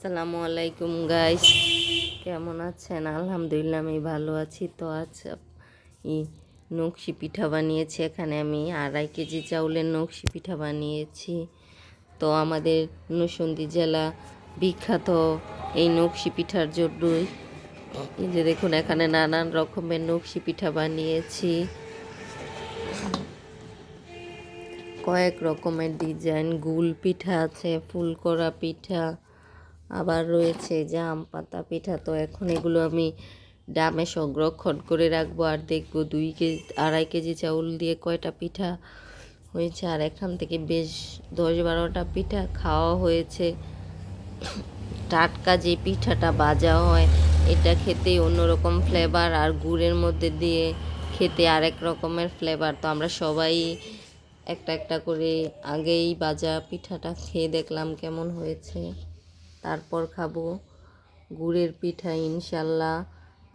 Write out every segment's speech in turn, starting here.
আসসালামু আলাইকুম গাইস, কেমন আছেন? আলহামদুলিল্লাহ আমি ভালো আছি। তো আজ নকশি পিঠা বানিয়েছি। এখানে আমি 2.5 কেজি চাউলের নকশি পিঠা বানিয়েছি। তো আমাদের নরসিংদী জেলা বিখ্যাত এই নকশি পিঠার জন্যই। এই যে দেখুন, এখানে নানান রকমের নকশি পিঠা বানিয়েছি, কয়েক রকমের ডিজাইন। গুল পিঠা আছে, ফুলকড়া পিঠা, আবার রয়েছে জাম পাতা পিঠা। তো এখন এগুলো আমি ডামে সংরক্ষণ করে রাখবো, আর দেখবো 2.5 কেজি চাউল দিয়ে কয়টা পিঠা হয়েছে। আর এখান থেকে বেশ 10-12টা পিঠা খাওয়া হয়েছে। টাটকা যে পিঠাটা ভাজা হয় এটা খেতেই অন্যরকম ফ্লেভার, আর গুড়ের মধ্যে দিয়ে খেতে আরেক রকমের ফ্লেভার। তো আমরা সবাই একটা একটা করে আগেই ভাজা পিঠাটা খেয়ে দেখলাম কেমন হয়েছে, তারপর খাবো গুড়ের পিঠা ইনশাল্লাহ।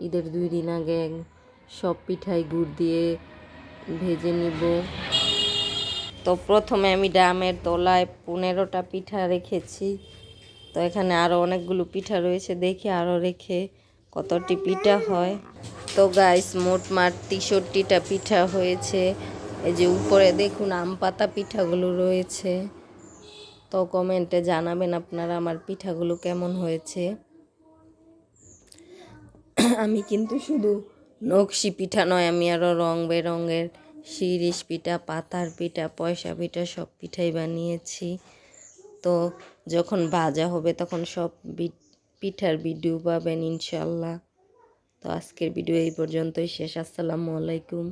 ঈদের 2 দিন আগে সব পিঠাই গুড় দিয়ে ভেজে নিব। তো প্রথমে আমি ডামের তলায় 15টা পিঠা রেখেছি। তো এখানে আরও অনেকগুলো পিঠা রয়েছে, দেখি আরও রেখে কতটি পিঠা হয়। তো গাইস, মোটমাট 63টা পিঠা হয়েছে। এই যে উপরে দেখুন আম পাতা পিঠাগুলো রয়েছে। তো কমেন্টে জানাবেন আপনারা আমার পিঠাগুলো কেমন হয়েছে। আমি কিন্তু শুধু নকশি পিঠা নয়, আমি আরও রং বেরঙের শিরিষ পিঠা, পাতার পিঠা, পয়সা পিঠা সব পিঠাই বানিয়েছি। তো যখন ভাজা হবে তখন সব পিঠার ভিডিও পাবেন ইনশাল্লাহ। তো আজকের ভিডিও এই পর্যন্তই শেষ। আসসালামু আলাইকুম।